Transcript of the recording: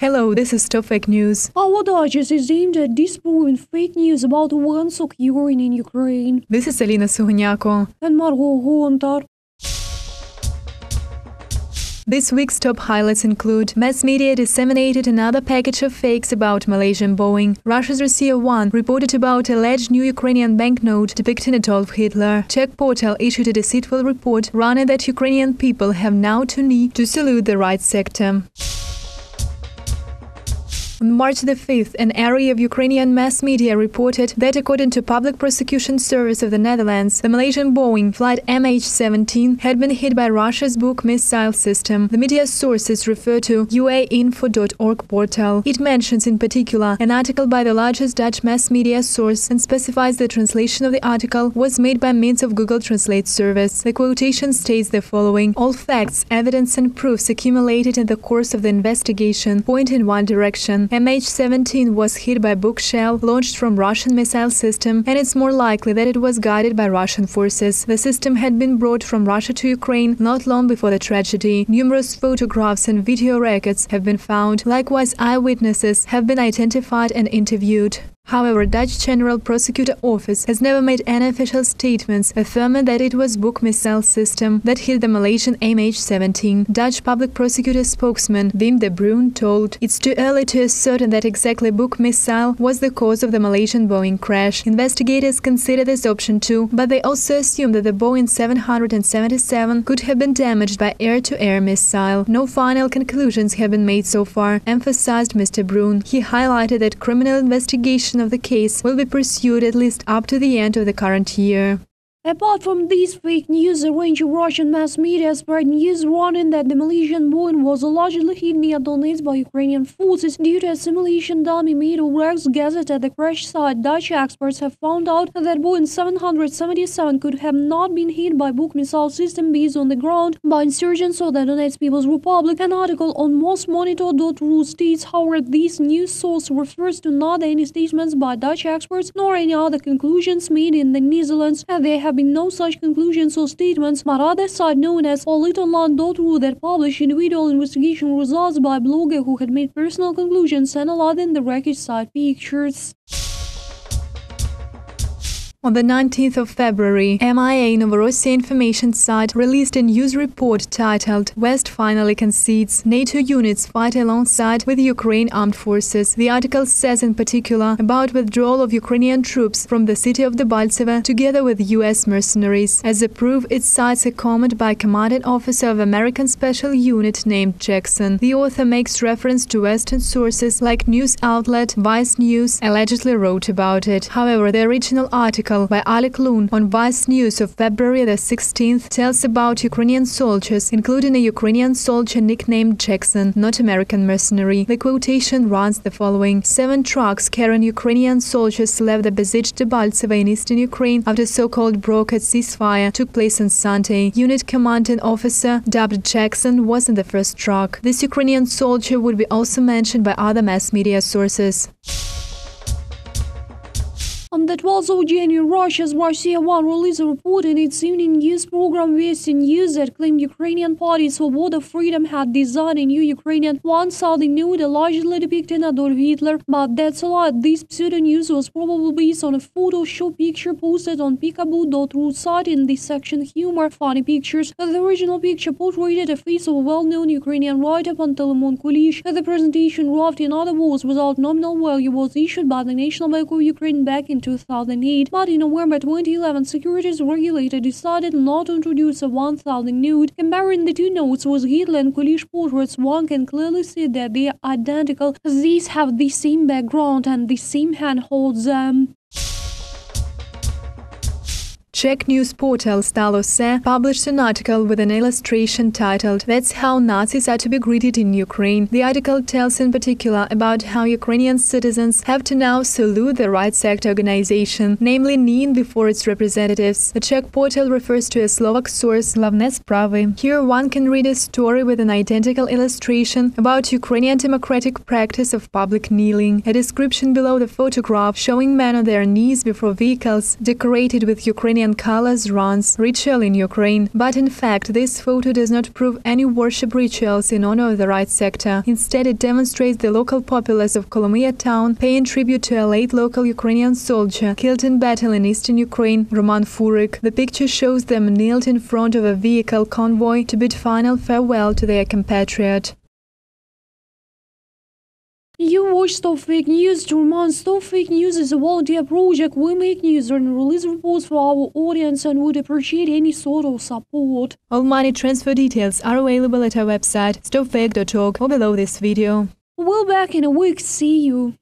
Hello, this is StopFake News. Our digest is aimed at disproving fake news about events occurring in Ukraine. This is Alina Suhanyako. And Margot Gontar. This week's top highlights include: mass media disseminated another package of fakes about Malaysian Boeing. Russia's Russia 1 reported about alleged new Ukrainian banknote depicting Adolf Hitler. Czech portal issued a deceitful report running that Ukrainian people have now to kneel to salute the right sector. On March the 5th, an area of Ukrainian mass media reported that, according to Public Prosecution Service of the Netherlands, the Malaysian Boeing flight MH17 had been hit by Russia's Buk missile system. The media sources refer to uainfo.org portal. It mentions in particular an article by the largest Dutch mass media source and specifies the translation of the article was made by means of Google Translate service. The quotation states the following: "All facts, evidence and proofs accumulated in the course of the investigation point in one direction. MH17 was hit by Buk shell launched from Russian missile system, and it's more likely that it was guided by Russian forces. The system had been brought from Russia to Ukraine not long before the tragedy. Numerous photographs and video records have been found. Likewise, eyewitnesses have been identified and interviewed." However, Dutch General Prosecutor Office has never made any official statements affirming that it was Buk missile system that hit the Malaysian MH17. Dutch Public Prosecutor spokesman Wim de Bruin told, "It's too early to ascertain that exactly Buk missile was the cause of the Malaysian Boeing crash. Investigators consider this option too, but they also assume that the Boeing 777 could have been damaged by air-to-air missile. No final conclusions have been made so far," emphasized Mr. Bruin. He highlighted that criminal investigation of the case will be pursued at least up to the end of the current year. Apart from these fake news, a range of Russian mass media spread news warning that the Malaysian Boeing was allegedly hit near Donetsk by Ukrainian forces due to a simulation dummy made of Rex gathered at the crash site. Dutch experts have found out that Boeing 777 could have not been hit by Buk missile system based on the ground by insurgents of the Donetsk People's Republic. An article on mosmonitor.ru states, however, this news source refers to not any statements by Dutch experts nor any other conclusions made in the Netherlands, and they have been no such conclusions or statements, but other site known as politonline.ru that published individual investigation results by a blogger who had made personal conclusions analyzing the wreckage site pictures. On the 19th of February, MIA Novorossiya information site released a news report titled "West finally concedes. NATO units fight alongside with Ukraine armed forces." The article says in particular about withdrawal of Ukrainian troops from the city of Debaltseve together with U.S. mercenaries. As a proof, it cites a comment by a commanding officer of American Special Unit named Jackson. The author makes reference to Western sources like news outlet Vice News allegedly wrote about it. However, the original article by Alec Loon on Vice News of February the 16th tells about Ukrainian soldiers, including a Ukrainian soldier nicknamed Jackson, not American mercenary. The quotation runs the following: 7 trucks carrying Ukrainian soldiers left the besieged Debaltseve in eastern Ukraine after so-called brokered ceasefire took place on Sunday. Unit commanding officer dubbed Jackson was in the first truck. This Ukrainian soldier would be also mentioned by other mass media sources. On the 12th of January, Russia's Russia 1 released a report in its evening news program Vesti News that claimed Ukrainian parties for border freedom had designed a new Ukrainian one-sided nude allegedly depicting Adolf Hitler, but that's a lie. This pseudo-news was probably based on a Photoshop picture posted on peekaboo.ru site in the section Humor Funny Pictures. The original picture portrayed a face of a well-known Ukrainian writer Pantelimon Kulish. The presentation, wrapped in other words without nominal value, was issued by the National Bank of Ukraine back in 2008, but in November 2011, securities regulator decided not to introduce a 1,000 nude. Comparing the two notes with Hitler and Kulish portraits, one can clearly see that they are identical. These have the same background and the same hand holds them. Czech news portal Stalo.se published an article with an illustration titled "That's how Nazis are to be greeted in Ukraine." The article tells in particular about how Ukrainian citizens have to now salute the right sector organization, namely kneeling before its representatives. The Czech portal refers to a Slovak source, Hlavné Zprávy. Here one can read a story with an identical illustration about Ukrainian democratic practice of public kneeling. A description below the photograph showing men on their knees before vehicles decorated with Ukrainian and colors runs ritual in Ukraine. But in fact, this photo does not prove any worship rituals in honor of the right sector. Instead, it demonstrates the local populace of Kolomyia town paying tribute to a late local Ukrainian soldier killed in battle in eastern Ukraine, Roman Furyk. The picture shows them kneeled in front of a vehicle convoy to bid final farewell to their compatriot. You watch StopFake News. To remind, StopFake News is a volunteer project. We make news and release reports for our audience and would appreciate any sort of support. All money transfer details are available at our website stopfake.org or below this video. We'll be back in a week. See you.